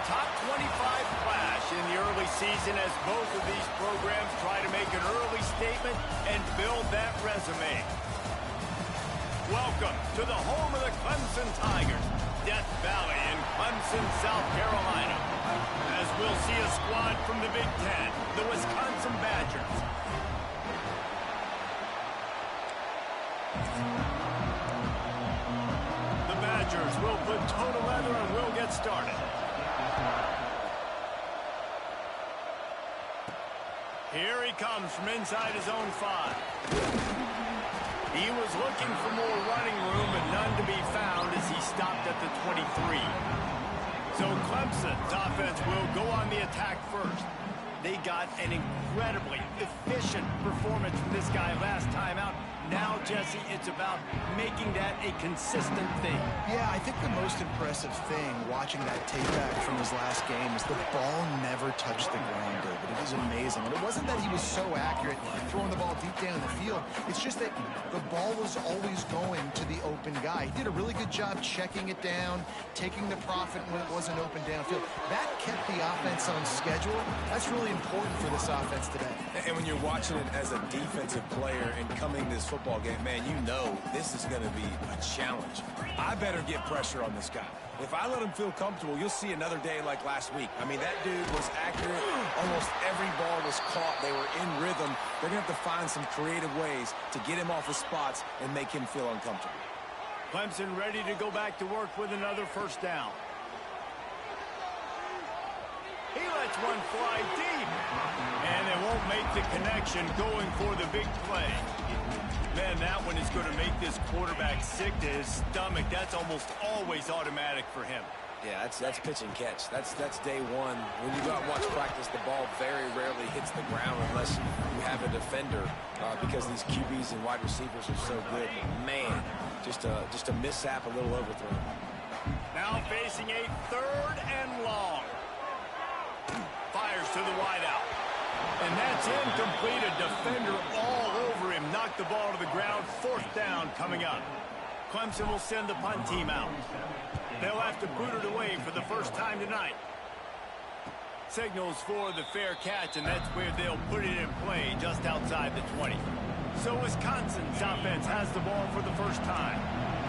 top 25 clash in the early season as both of these programs try to make an early statement and build that resume. Welcome to the home of the Clemson Tigers, Death Valley in Clemson, South Carolina. As we'll see a squad from the Big Ten, the Wisconsin Badgers. The Badgers will put toe to leather and will get started. Here he comes from inside his own 5. He was looking for more running room, but none to be found as he stopped at the 23. So Clemson's offense will go on the attack first. They got an incredibly efficient performance from this guy last time out. Now, Jesse, it's about making that a consistent thing. Yeah, I think the most impressive thing watching that tape back from his last game is the ball never touched the ground, David. It was amazing. And it wasn't that he was so accurate throwing the ball deep down the field. It's just that the ball was always going to the open guy. He did a really good job checking it down, taking the profit when it wasn't open downfield. That kept the offense on schedule. That's really important for this offense today. And when you're watching it as a defensive player and coming this football game, man, you know this is going to be a challenge. I better get pressure on this guy. If I let him feel comfortable, you'll see another day like last week. I mean, that dude was accurate. Almost every ball was caught. They were in rhythm. They're going to have to find some creative ways to get him off his spots and make him feel uncomfortable. Clemson ready to go back to work with another first down. He lets one fly deep. And they won't make the connection going for the big play. Man, that one is going to make this quarterback sick to his stomach. That's almost always automatic for him. Yeah, that's pitch and catch. That's day one. When you go out and watch practice, the ball very rarely hits the ground unless you have a defender because these QBs and wide receivers are so good. Man, just a mishap, a little overthrow. Now facing a 3rd and long. Fires to the wideout. And that's incomplete. A defender all over him. Knocked the ball to the ground. 4th down coming up. Clemson will send the punt team out. They'll have to boot it away for the first time tonight. Signals for the fair catch, and that's where they'll put it in play just outside the 20. So Wisconsin's offense has the ball for the first time.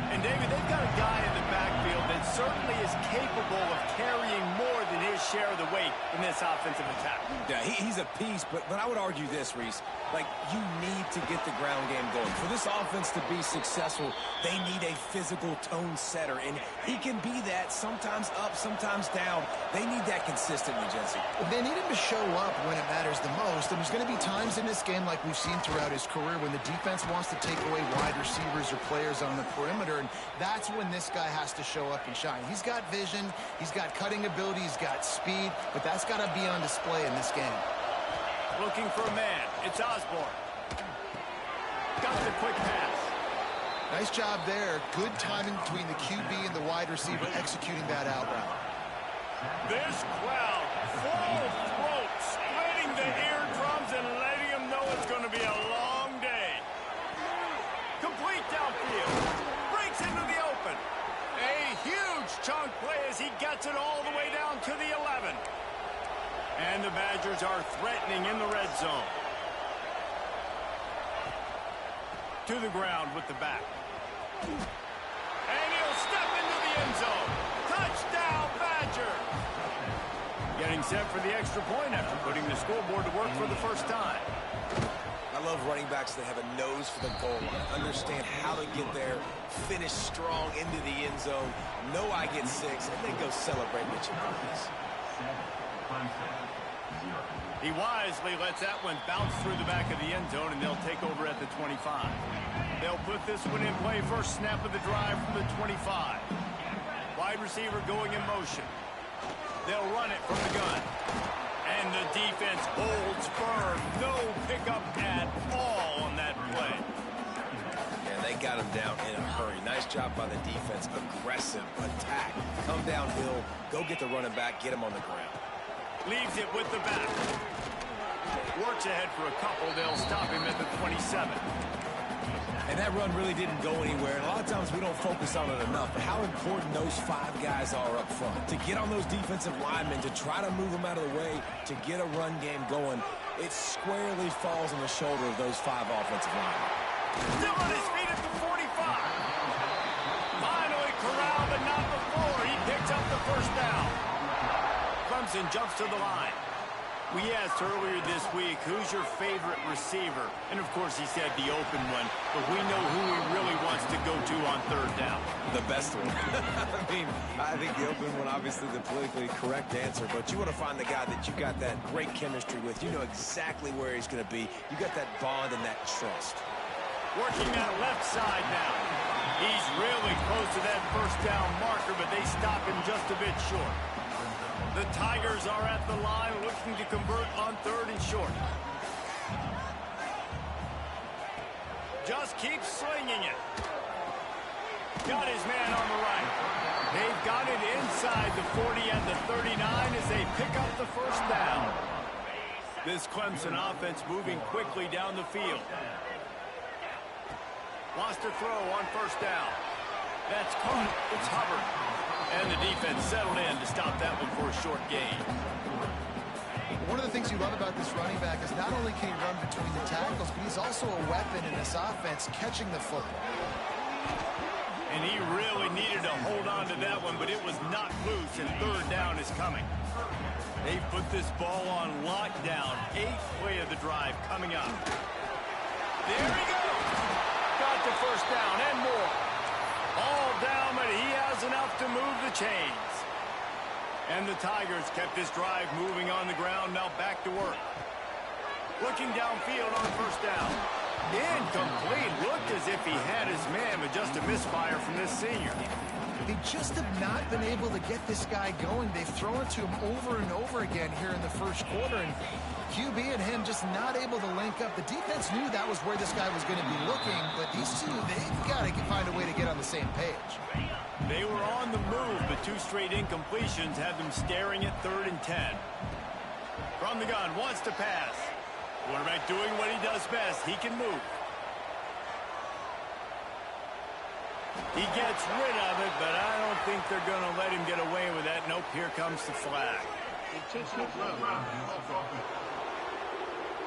And, David, they've got a guy in the backfield that certainly is capable of carrying more than his share of the weight in this offensive attack. Yeah, he's a piece, but I would argue this, Reese. Like, you need to get the ground game going. For this offense to be successful, they need a physical tone setter, and he can be that sometimes up, sometimes down. They need that consistently, Jesse. They need him to show up when it matters the most, and there's going to be times in this game like we've seen throughout his career when the defense wants to take away wide receivers or players on the perimeter, and that's when this guy has to show up and shine. He's got vision, he's got cutting ability, he's got speed, but that's got to be on display in this game. Looking for a man. It's Osborne. Got the quick pass. Nice job there. Good timing between the QB and the wide receiver executing that out route. This crowd full throat, splitting the eardrums and letting them know it's going to be a long day. Complete downfield. Breaks into the open. A huge chunk play as he gets it all the way down to the 11. And the Badgers are threatening in the red zone. To the ground with the back. And he'll step into the end zone. Touchdown, Badgers! Getting set for the extra point after putting the scoreboard to work for the first time. I love running backs that have a nose for the goal line, understand how to get there, finish strong into the end zone, know I get 6, and then go celebrate with your buddies. He wisely lets that one bounce through the back of the end zone, and they'll take over at the 25. They'll put this one in play. First snap of the drive from the 25. Wide receiver going in motion. They'll run it from the gun. And the defense holds firm. No pickup at all on that play. And they got him down in a hurry. Nice job by the defense. Aggressive attack. Come downhill. Go get the running back. Get him on the ground. Leaves it with the back. Works ahead for a couple. They'll stop him at the 27. And that run really didn't go anywhere. And a lot of times we don't focus on it enough, but how important those 5 guys are up front. To get on those defensive linemen, to try to move them out of the way, to get a run game going, it squarely falls on the shoulder of those 5 offensive linemen. Still on his feet at the 45. Finally corralled, but not before. He picks up the first down. Clemson jumps to the line. We asked earlier this week, who's your favorite receiver? And, of course, he said the open one. But we know who he really wants to go to on third down. The best one. I think the open one, obviously the politically correct answer. But you want to find the guy that you got that great chemistry with. You know exactly where he's going to be. You got that bond and that trust. Working that left side now. He's really close to that first down marker, but they stop him just a bit short. The Tigers are at the line looking to convert on third and short. Just keeps slinging it. Got his man on the right. They've got it inside the 40 and the 39 as they pick up the first down. This Clemson offense moving quickly down the field. Wants to throw on first down. That's caught. It's Hubbard. And the defense settled in to stop that one for a short gain. One of the things you love about this running back is not only can he run between the tackles, but he's also a weapon in this offense, catching the football. And he really needed to hold on to that one, but it was not loose, and third down is coming. They put this ball on lockdown. 8th play of the drive coming up. There he goes. Got the first down and more. All down, but he has enough to move the chains. And the Tigers kept this drive moving on the ground, now back to work. Looking downfield on first down. Incomplete. Looked as if he had his man, but just a misfire from this senior. They just have not been able to get this guy going. They've thrown it to him over and over again here in the first quarter, and QB and him just not able to link up. The defense knew that was where this guy was going to be looking, but these two, they've got to find a way to get on the same page. They were on the move, but 2 straight incompletions had them staring at 3rd and 10. From the gun, wants to pass. Quarterback doing what he does best. He can move. He gets rid of it, but I don't think they're going to let him get away with that. Nope, here comes the flag.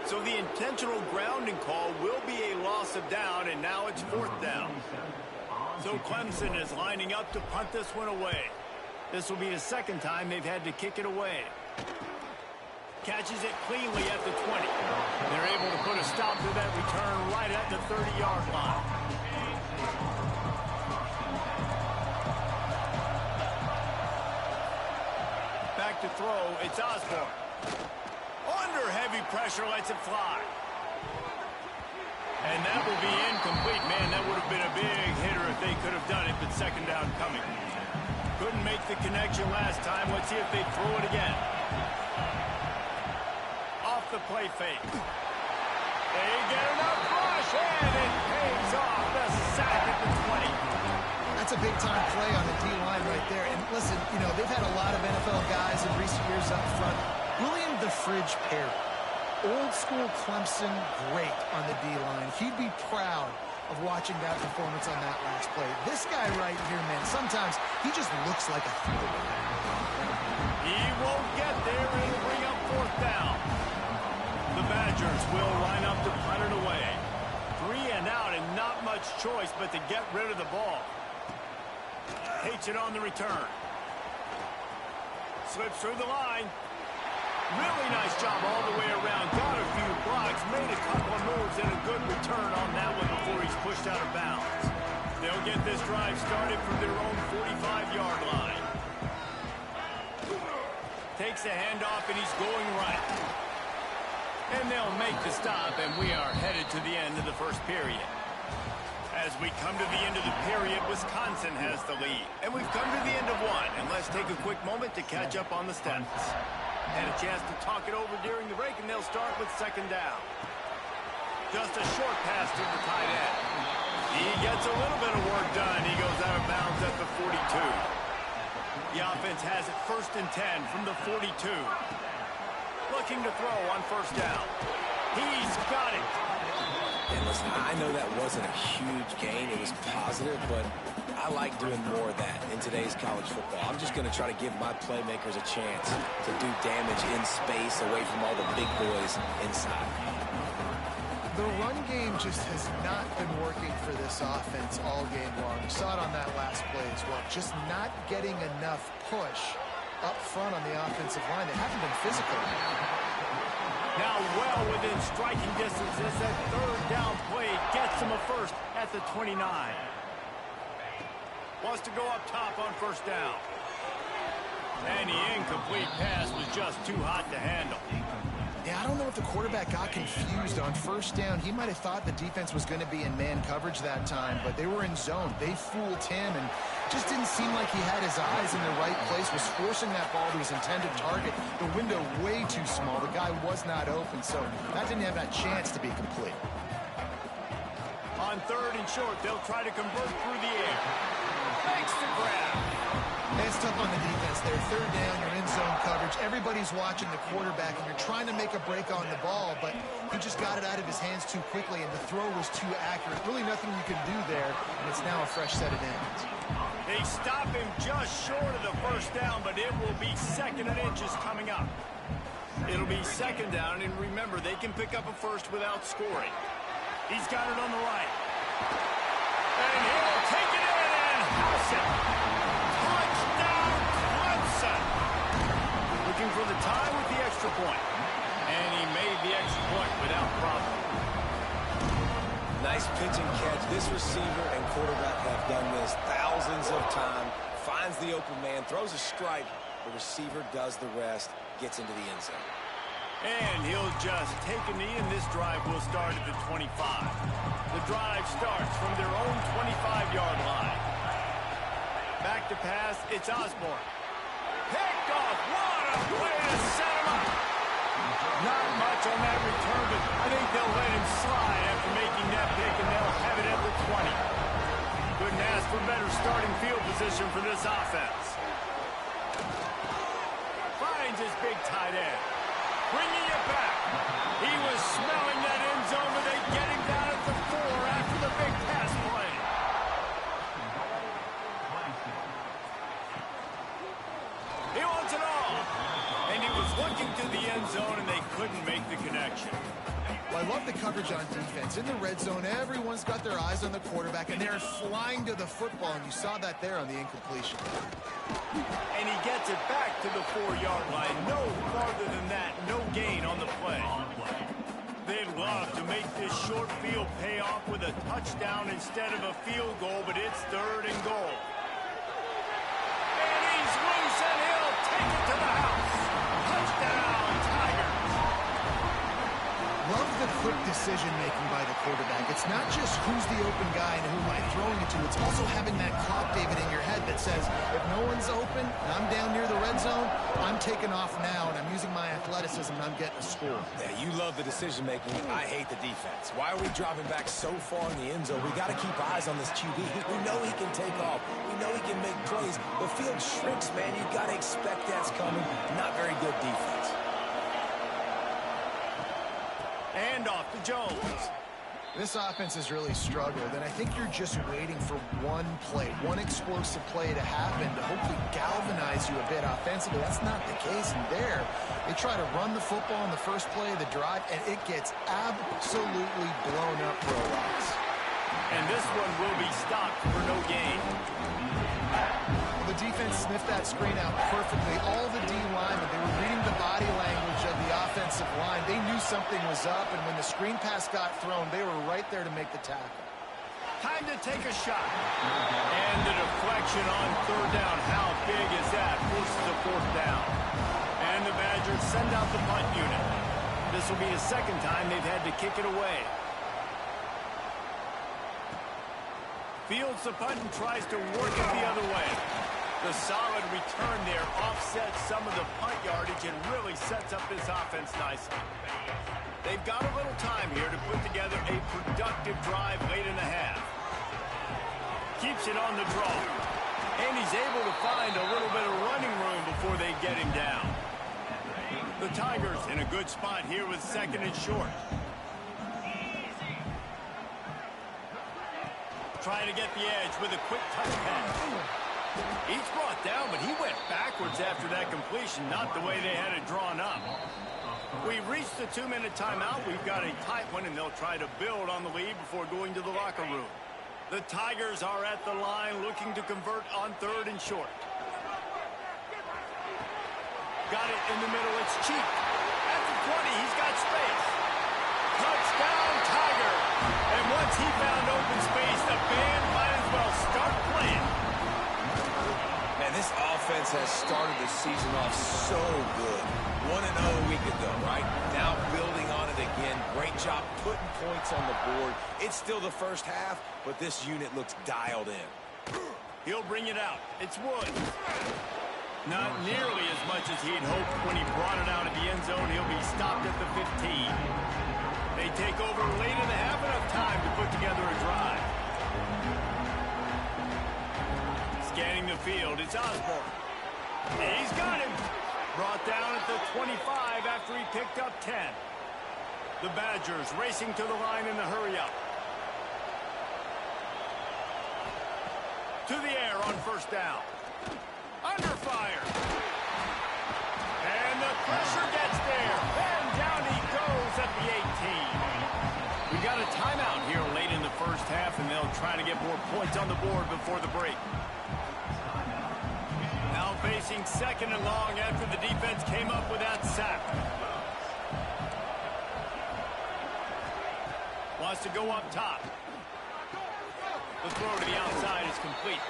So the intentional grounding call will be a loss of down, and now it's 4th down. So Clemson is lining up to punt this one away. This will be the 2nd time they've had to kick it away. Catches it cleanly at the 20. They're able to put a stop to that return right at the 30-yard line. Back to throw, it's Osborne. Under heavy pressure, lets it fly. And that will be incomplete. Man, that would have been a big hitter if they could have done it, but 2nd down coming. Couldn't make the connection last time. Let's see if they throw it again. Off the play fake. They get enough rush, and it pays off. The sack at the 20. That's a big-time play on the D-line right there. And listen, you know, they've had a lot of NFL guys in recent years up front. William the Fridge Perry, old-school Clemson great on the D-line. He'd be proud of watching that performance on that last play. This guy right here, man, sometimes he just looks like a throwback. He won't get there. It'll bring up 4th down. The Badgers will line up to punt it away. 3 and out, and not much choice but to get rid of the ball. Hates it on the return. Slips through the line. Really nice job all the way around. Got a few blocks, made a couple of moves, and a good return on that one before he's pushed out of bounds. They'll get this drive started from their own 45-yard line. Takes a handoff, and he's going right. And they'll make the stop, and we are headed to the end of the first period. As we come to the end of the period, Wisconsin has the lead. And we've come to the end of one. And let's take a quick moment to catch up on the stats. Had a chance to talk it over during the break, and they'll start with 2nd down. Just a short pass to the tight end. He gets a little bit of work done. He goes out of bounds at the 42. The offense has it 1st and 10 from the 42. Looking to throw on 1st down. He's got it. And listen, I know that wasn't a huge gain. It was positive, but I like doing more of that in today's college football. I'm just going to try to give my playmakers a chance to do damage in space away from all the big boys inside. The run game just has not been working for this offense all game long. You saw it on that last play as well. Just not getting enough push up front on the offensive line. They haven't been physical. Now well within striking distance as that third down play gets him a first at the 29. Wants to go up top on first down. And the incomplete pass was just too hot to handle. Yeah, I don't know if the quarterback got confused on first down. He might have thought the defense was going to be in man coverage that time, but they were in zone. They fooled him and just didn't seem like he had his eyes in the right place, was forcing that ball to his intended target. The window way too small. The guy was not open, so that didn't have that chance to be complete. On third and short, they'll try to convert through the air. Makes the grab. It's tough on the defense there. Third down, you're in zone coverage. Everybody's watching the quarterback, and you're trying to make a break on the ball, but he just got it out of his hands too quickly, and the throw was too accurate. Really nothing you can do there, and it's now a fresh set of downs. They stop him just short of the first down, but it will be second and inches coming up. It'll be second down, and remember, they can pick up a first without scoring. He's got it on the right. And he'll take it in and house it. Touchdown, Clemson. Looking for the tie with the extra point. And he made the extra point without problem. Nice pitch and catch. This receiver and quarterback have done this thousands of times. Finds the open man, throws a strike. The receiver does the rest, gets into the end zone. And he'll just take a knee, and this drive will start at the 25. The drive starts from their own 25-yard line. Back to pass, it's Osborne. Picked off, what a way to set him up. Not much on that return, but I think they'll let him slide after making that pick, and they'll have it at the 20. Couldn't ask for better starting field position for this offense. Finds his big tight end. Bringing it back. He was smelling that end zone, but they get him down at the 4 after the big pass play. He wants it all. And he was looking to the end zone, and they couldn't make the connection. Well, I love the coverage on defense. In the red zone, everyone's got their eyes on the quarterback, and they're flying to the football, and you saw that there on the incompletion. And he gets it back to the 4-yard line. No farther than that. No gain on the play. They'd love to make this short field pay off with a touchdown instead of a field goal, but it's third and goal. And he's loose, and he'll take it to the house. Touchdown, Tigers. Love the quick decision-making by the quarterback. It's not just who's the open guy and who am I throwing it to. It's also having that clock, David, in your head that says, if no one's open and I'm down near the red zone, I'm taking off now, and I'm using my athleticism, and I'm getting a score. Yeah, you love the decision-making. I hate the defense. Why are we dropping back so far in the end zone? We got to keep eyes on this QB. We know he can take off. We know he can make plays. The field shrinks, man. You got to expect that's coming. Not very good defense. And off to Jones. This offense has really struggled, and I think you're just waiting for one play, one explosive play to happen to hopefully galvanize you a bit offensively. That's not the case, and there, they try to run the football in the first play of the drive, and it gets absolutely blown up for a loss. And this one will be stopped for no gain. The defense sniffed that screen out perfectly. All the D linemen, they were reading the body language of the offensive line. They knew something was up, and when the screen pass got thrown, they were right there to make the tackle. Time to take a shot. And the deflection on third down. How big is that? Forces a fourth down. And the Badgers send out the punt unit. This will be the second time they've had to kick it away. Fields the punt and tries to work it the other way. The solid return there offsets some of the punt yardage and really sets up this offense nicely. They've got a little time here to put together a productive drive late in the half. Keeps it on the draw. And he's able to find a little bit of running room before they get him down. The Tigers in a good spot here with second and short. Trying to get the edge with a quick touch pass. He's brought down, but he went backwards after that completion, not the way they had it drawn up. We've reached the 2-minute timeout. We've got a tight one, and they'll try to build on the lead before going to the locker room. The Tigers are at the line looking to convert on 3rd and short. Got it in the middle. It's cheap. At the 20, he's got space. Touchdown, Tiger. And once he found open space, the band might as well start playing. Man, this offense has started the season off so good. 1-0 a week ago, right? Now building on it again. Great job putting points on the board. It's still the first half, but this unit looks dialed in. He'll bring it out. It's Woods. Not nearly as much as he'd hoped when he brought it out of the end zone. He'll be stopped at the 15. They take over late in the half, enough time to put together a drive. Scanning the field, it's Osborne. He's got him. Brought down at the 25 after he picked up 10. The Badgers racing to the line in the hurry-up. To the air on 1st down. Under fire. And the pressure gets there. And down he goes at the 18. We got a timeout here late in the first half, and they'll try to get more points on the board before the break. Now facing 2nd and long after the defense came up with that sack. Wants to go up top. The throw to the outside is complete.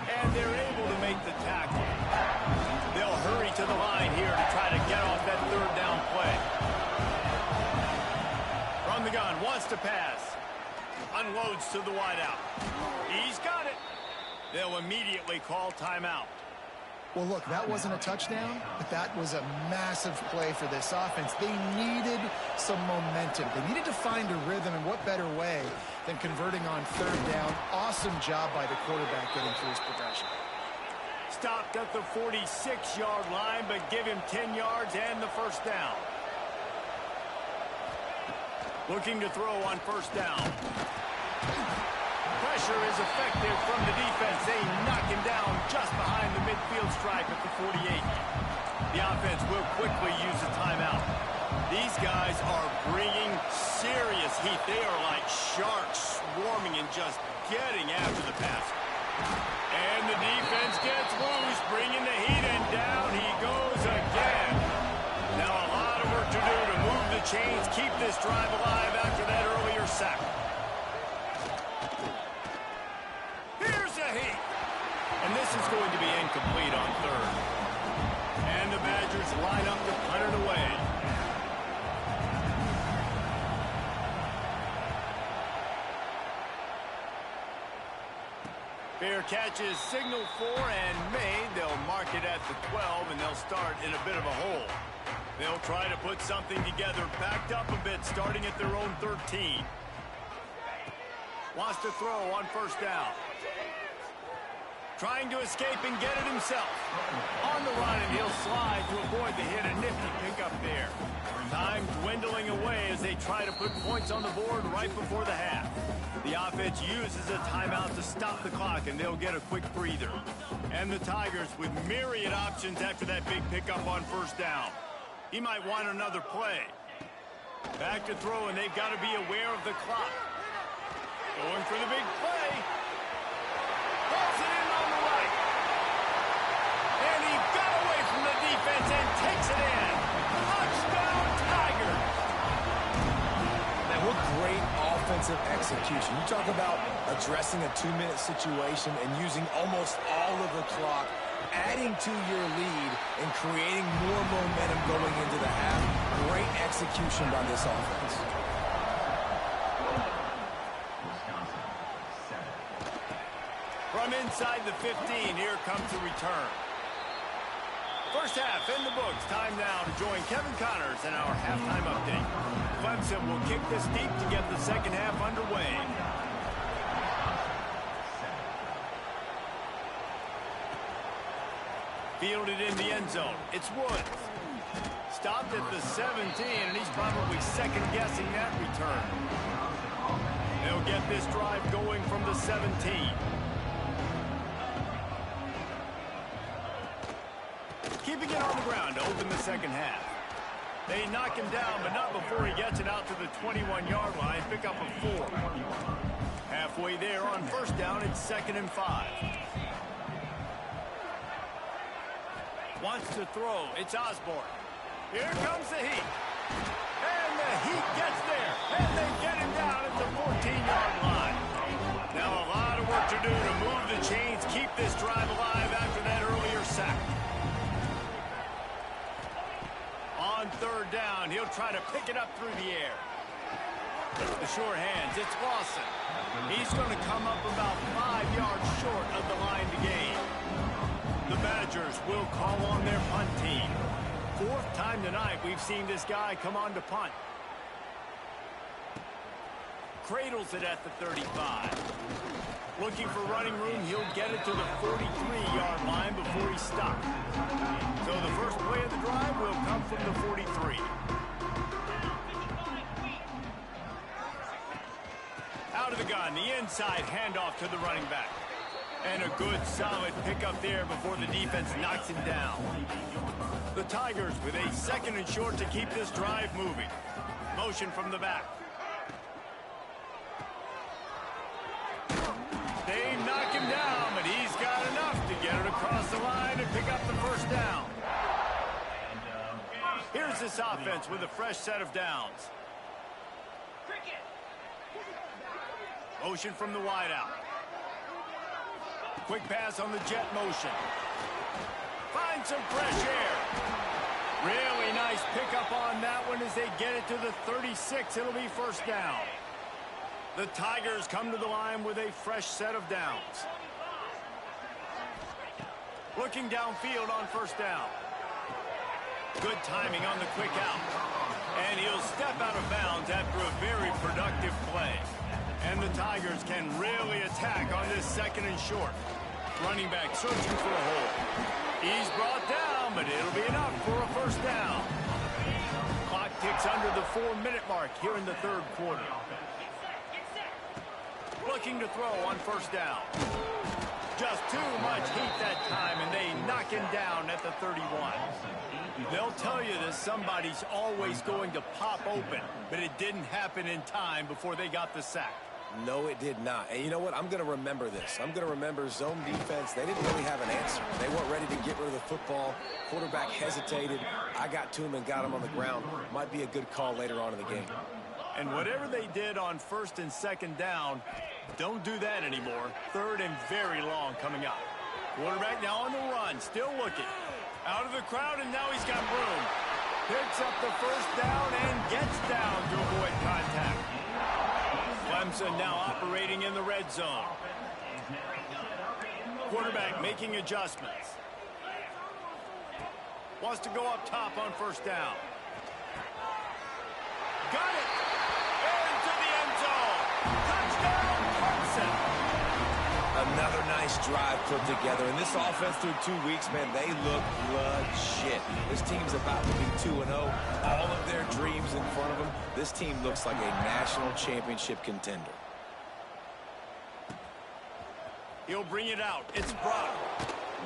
And they're able to make the tackle. They'll hurry to the line here to try to get off that 3rd down play. From the gun, wants to pass. Unloads to the wideout. He's got it. They'll immediately call timeout. Well, look, that wasn't a touchdown, but that was a massive play for this offense. They needed some momentum. They needed to find a rhythm, and what better way than converting on 3rd down. Awesome job by the quarterback getting through his progression. Stopped at the 46-yard line, but give him 10 yards and the 1st down. Looking to throw on 1st down. Pressure is effective from the defense. They knock him down just behind the midfield stripe at the 48. The offense will quickly use a timeout. These guys are bringing serious heat. They are like sharks swarming and just getting after the pass. And the defense gets loose, bringing the heat, and down he goes again. Now a lot of work to do to move the chains, keep this drive alive after that earlier sack. And this is going to be incomplete on 3rd. And the Badgers line up to punt it away. Fair catch is signaled for and made. They'll mark it at the 12, and they'll start in a bit of a hole. They'll try to put something together, backed up a bit, starting at their own 13. Wants to throw on 1st down. Trying to escape and get it himself. On the run, and he'll slide to avoid the hit. A nifty pickup there. Time dwindling away as they try to put points on the board right before the half. The offense uses a timeout to stop the clock, and they'll get a quick breather. And the Tigers with myriad options after that big pickup on 1st down. He might want another play. Back to throw, and they've got to be aware of the clock. Going for the big play. Pulls it in on the right. And he got away from the defense and takes it in. Touchdown, Tigers. Man, what great offensive execution. You talk about addressing a 2-minute situation and using almost all of the clock, adding to your lead and creating more momentum going into the half. Great execution by this offense. From inside the 15, here comes the return. First half in the books. Time now to join Kevin Connors in our halftime update. Clemson will kick this deep to get the second half underway. Fielded in the end zone. It's Woods. Stopped at the 17, and he's probably second-guessing that return. They'll get this drive going from the 17. Keeping it on the ground to open the second half. They knock him down, but not before he gets it out to the 21-yard line. Pick up a 4. Halfway there on first down, it's 2nd and 5. Wants to throw. It's Osborne. Here comes the heat. And the heat gets there. And they get him down at the 14-yard line. Now a lot of work to do to move the chains, keep this drive alive after that earlier sack. On third down, he'll try to pick it up through the air. The sure hands, it's Lawson. He's going to come up about 5 yards short of the line to gain. The Badgers will call on their punt team. 4th time tonight we've seen this guy come on to punt. Cradles it at the 35. Looking for running room, he'll get it to the 43-yard line before he stops. So the first play of the drive will come from the 43. Out of the gun, the inside handoff to the running back. And a good, solid pickup there before the defense knocks him down. The Tigers with a 2nd and short to keep this drive moving. Motion from the back. They knock him down, but he's got enough to get it across the line and pick up the first down. Here's this offense with a fresh set of downs. Motion from the wideout. Quick pass on the jet motion. Find some fresh air. Really nice pickup on that one as they get it to the 36. It'll be first down. The Tigers come to the line with a fresh set of downs. Looking downfield on first down. Good timing on the quick out. And he'll step out of bounds after a very productive play. And the Tigers can really attack on this 2nd and short. Running back searching for a hole. He's brought down, but it'll be enough for a first down. Clock ticks under the 4-minute mark here in the 3rd quarter. Looking to throw on first down. Just too much heat that time, and they knock him down at the 31. They'll tell you that somebody's always going to pop open, but it didn't happen in time before they got the sack. No, it did not. And you know what? I'm going to remember this. I'm going to remember zone defense. They didn't really have an answer. They weren't ready to get rid of the football. Quarterback hesitated. I got to him and got him on the ground. Might be a good call later on in the game. And whatever they did on 1st and 2nd down, don't do that anymore. 3rd and very long coming up. Quarterback now on the run, still looking. Out of the crowd, and now he's got room. Picks up the first down and gets down to avoid contact. Clemson now operating in the red zone. Quarterback making adjustments. Wants to go up top on first down. Got it! Into the end zone. Touchdown, Clemson! Another nice drive put together. And this offense through 2 weeks, man, they look legit. This team's about to be 2-0. All of their dreams in front of them. This team looks like a national championship contender. He'll bring it out. It's Brock.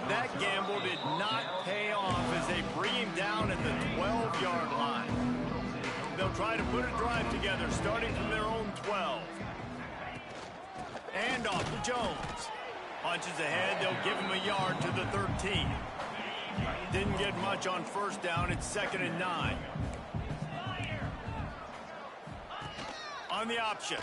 That gamble did not pay off as they bring him down at the 12-yard line. They'll try to put a drive together starting from their own 12. And off to Jones. Punches ahead. They'll give him a yard to the 13. Didn't get much on first down. It's 2nd and 9. On the option.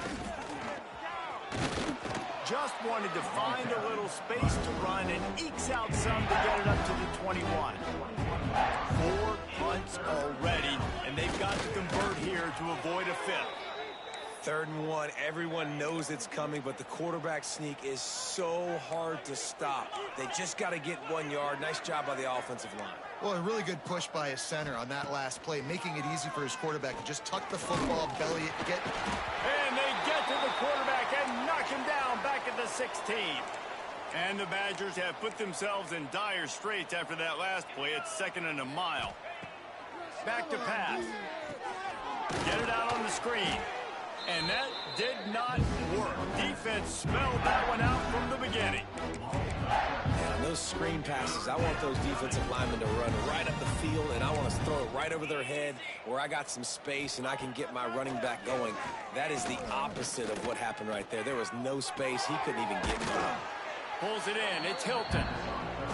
Just wanted to find a little space to run and ekes out some to get it up to the 21. 4 punts already, and they've got to convert here to avoid a 5th. 3rd and 1. Everyone knows it's coming, but the quarterback sneak is so hard to stop. They just got to get 1 yard. Nice job by the offensive line. Well, a really good push by his center on that last play, making it easy for his quarterback to just tuck the football, belly it, get... And they get to the quarterback and knock him down back at the 16. And the Badgers have put themselves in dire straits after that last play. It's 2nd and a mile. Back to pass. Get it out on the screen. And that did not work. Defense smelled that one out from the beginning. Yeah, those screen passes, I want those defensive linemen to run right up the field, and I want to throw it right over their head where I got some space and I can get my running back going. That is the opposite of what happened right there. There was no space. He couldn't even get going. Pulls it in. It's Hilton.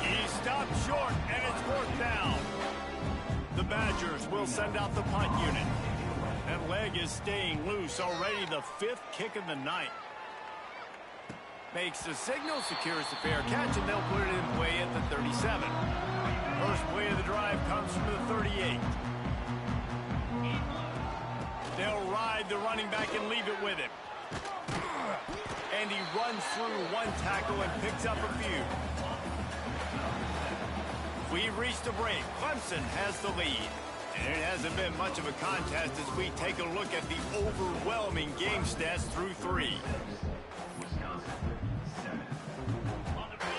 He stopped short, and it's fourth down. The Badgers will send out the punt unit. That leg is staying loose. Already the 5th kick of the night. Makes the signal, secures the fair catch, and they'll put it in play at the 37. First play of the drive comes from the 38. They'll ride the running back and leave it with him. And he runs through one tackle and picks up a few. We've reached a break. Clemson has the lead. And it hasn't been much of a contest as we take a look at the overwhelming game stats through 3.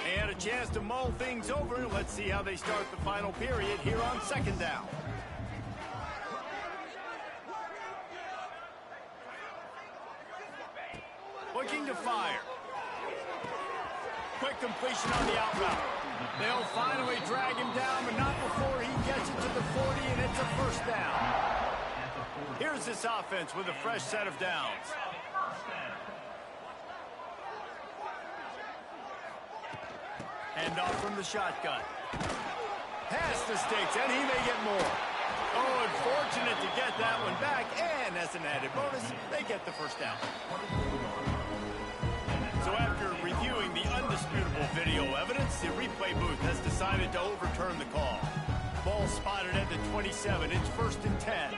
They had a chance to mull things over. Let's see how they start the final period here on second down. Looking to fire. Quick completion on the out route. They'll finally drag him down, but not before he gets it to the 40, and it's a first down. Here's this offense with a fresh set of downs. Hand off from the shotgun. Past the sticks, and he may get more. Oh, unfortunate to get that one back, and as an added bonus, they get the first down. So after reviewing the undisputable video evidence, the replay booth has decided to overturn the call. Ball spotted at the 27. It's 1st and 10.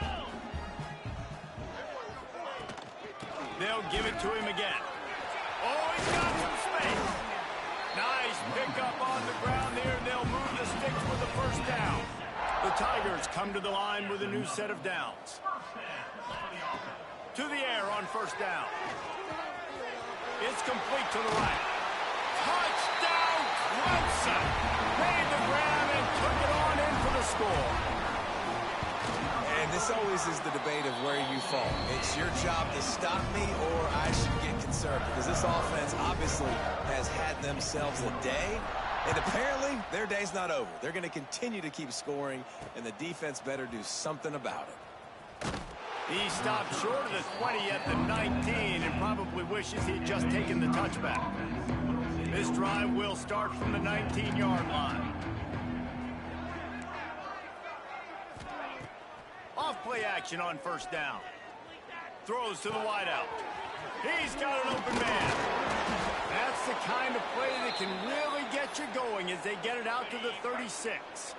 They'll give it to him again. Oh, he's got some space. Nice pickup on the ground there, and they'll move the sticks with the first down. The Tigers come to the line with a new set of downs. To the air on first down. It's complete to the right. Touchdown, Clemson! Made the grab and took it on in for the score. And this always is the debate of where you fall. It's your job to stop me, or I should get concerned, because this offense obviously has had themselves a day, and apparently their day's not over. They're going to continue to keep scoring, and the defense better do something about it. He stopped short of the 20 at the 19 and probably wishes he'd just taken the touchback. This drive will start from the 19-yard line. Off-play action on first down. Throws to the wideout. He's got an open man. That's the kind of play that can really get you going as they get it out to the 36.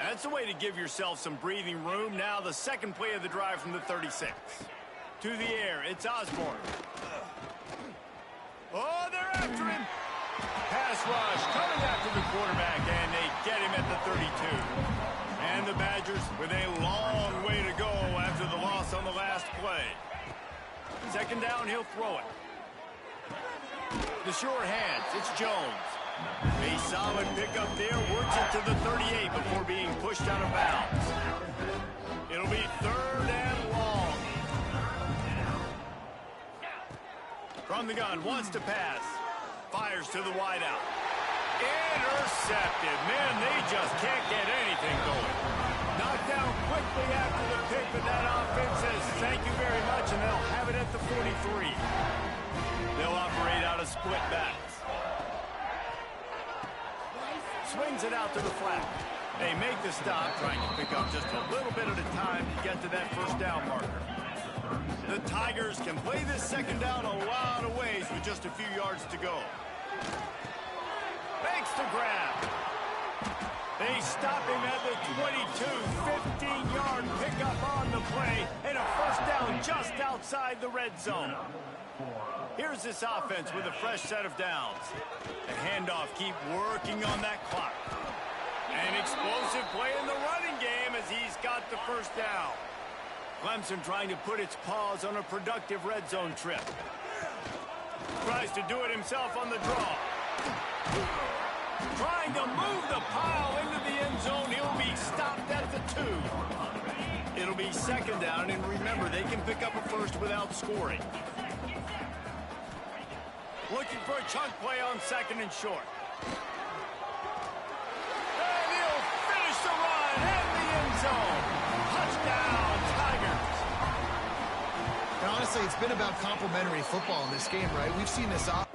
That's a way to give yourself some breathing room. Now the second play of the drive from the 36. To the air, it's Osborne. Oh, they're after him. Pass rush coming after the quarterback, and they get him at the 32. And the Badgers with a long way to go after the loss on the last play. Second down, he'll throw it. The sure hands, it's Jones. A solid pickup there, works it to the 38 before being pushed out of bounds. It'll be 3rd and long. From the gun, wants to pass. Fires to the wideout. Intercepted. Man, they just can't get anything going. Knocked down quickly after the pick, but that offense says thank you very much, and they'll have it at the 43. They'll operate out of split backs. Swings it out to the flat. They make the stop, trying to pick up just a little bit at a time to get to that first down marker. The Tigers can play this second down a lot of ways with just a few yards to go. Makes the grab. They stop him at the 22. 15-yard pickup on the play, and a first down just outside the red zone. Here's this offense with a fresh set of downs. The handoff, keep working on that clock. An explosive play in the running game as he's got the first down. Clemson trying to put its paws on a productive red zone trip. Tries to do it himself on the draw. Trying to move the pile into the end zone. He'll be stopped at the 2. It'll be second down, and remember, they can pick up a first without scoring. Looking for a chunk play on second and short. And he'll finish the run in the end zone. Touchdown, Tigers. And honestly, it's been about complementary football in this game, right? We've seen this off.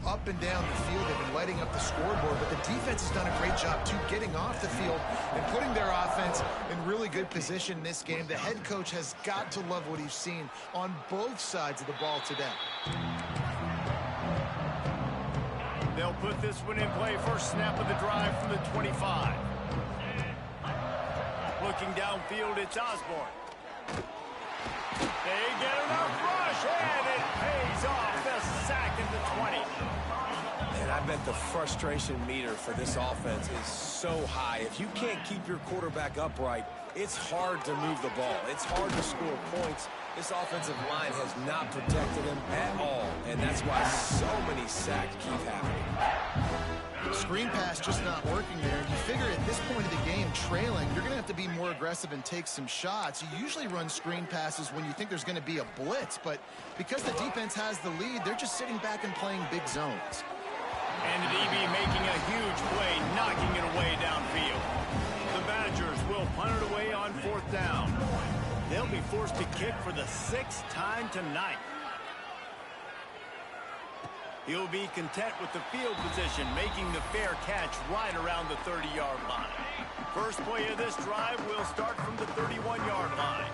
Up and down the field, they've been lighting up the scoreboard, but the defense has done a great job, too, getting off the field and putting their offense in really good position in this game. The head coach has got to love what he's seen on both sides of the ball today. They'll put this one in play. First snap of the drive from the 25. Looking downfield, it's Osborne. They get enough rush, and it pays off. The sack at the 20. And I bet the frustration meter for this offense is so high. If you can't keep your quarterback upright, it's hard to move the ball. It's hard to score points. This offensive line has not protected him at all, and that's why so many sacks keep happening. Screen pass just not working there. You figure at this point of the game, trailing, you're going to have to be more aggressive and take some shots. You usually run screen passes when you think there's going to be a blitz, but because the defense has the lead, they're just sitting back and playing big zones. And the DB making a huge play, knocking it away downfield. The Badgers will punt it away on fourth down. They'll be forced to kick for the 6th time tonight. He'll be content with the field position, making the fair catch right around the 30-yard line. First play of this drive will start from the 31-yard line.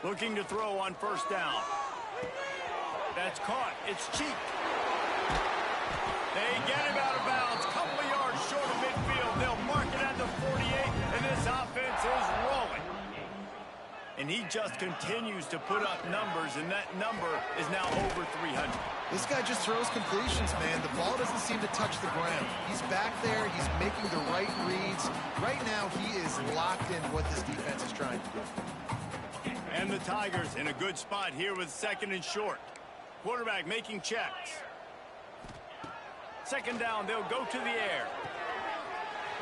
Looking to throw on first down. That's caught. It's cheap. They get him out of bounds. Couple of yards short of midfield. They'll mark it at the 48, and this offense is rolling. And he just continues to put up numbers, and that number is now over 300. This guy just throws completions, man. The ball doesn't seem to touch the ground. He's back there. He's making the right reads. Right now, he is locked in what this defense is trying to do. And the Tigers in a good spot here with second and short. Quarterback making checks. Second down, they'll go to the air.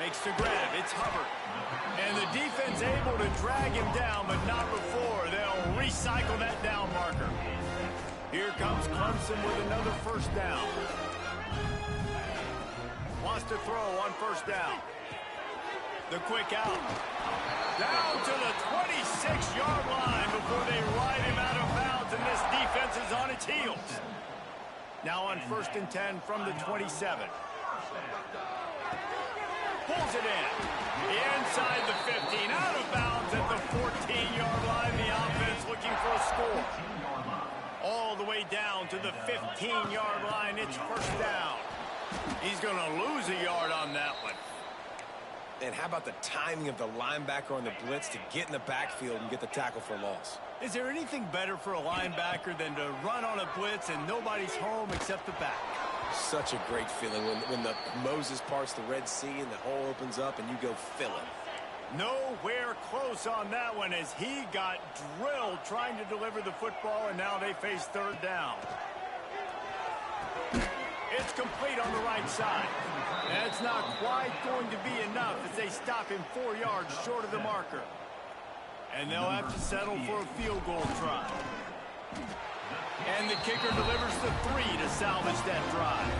Makes the grab. It's Hubbard. And the defense able to drag him down, but not before. They'll recycle that down marker. Here comes Clemson with another first down. Wants to throw on first down. The quick out. Down to the 26-yard line before they ride him out of bounds, and this defense is on its heels. Now on 1st and 10 from the 27. Pulls it in. Inside the 15. Out of bounds at the 14-yard line. The offense looking for a score. All the way down to the 15-yard line. It's first down. He's going to lose a yard on that one. And how about the timing of the linebacker on the blitz to get in the backfield and get the tackle for loss? Is there anything better for a linebacker than to run on a blitz and nobody's home except the back? Such a great feeling when the Moses parts the Red Sea and the hole opens up and you go fill it. Nowhere close on that one as he got drilled trying to deliver the football, and now they face third down. It's complete on the right side. That's not quite going to be enough as they stop him 4 yards short of the marker. And they'll have to settle for a field goal try. And the kicker delivers the 3 to salvage that drive.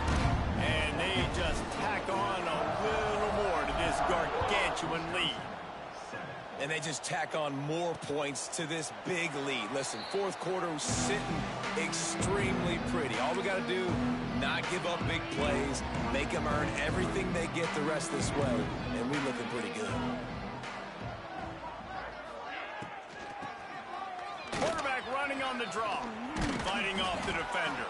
And they just tack on a little more to this gargantuan lead. And they just tack on more points to this big lead. Listen, fourth quarter was sitting extremely pretty. All we got to do, not give up big plays, make them earn everything they get the rest this way, and we're looking pretty good. Quarterback running on the draw, fighting off the defender.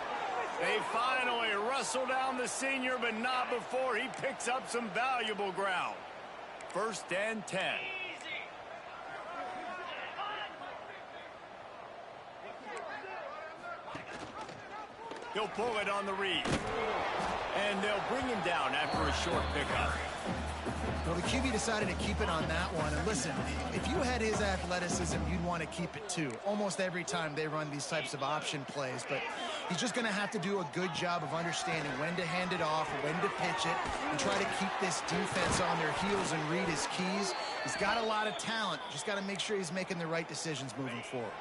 They finally wrestle down the senior, but not before he picks up some valuable ground. 1st and 10. He'll pull it on the read. And they'll bring him down after a short pickup. Well, the QB decided to keep it on that one. And listen, if you had his athleticism, you'd want to keep it too. Almost every time they run these types of option plays. But he's just going to have to do a good job of understanding when to hand it off, when to pitch it, and try to keep this defense on their heels and read his keys. He's got a lot of talent. Just got to make sure he's making the right decisions moving forward.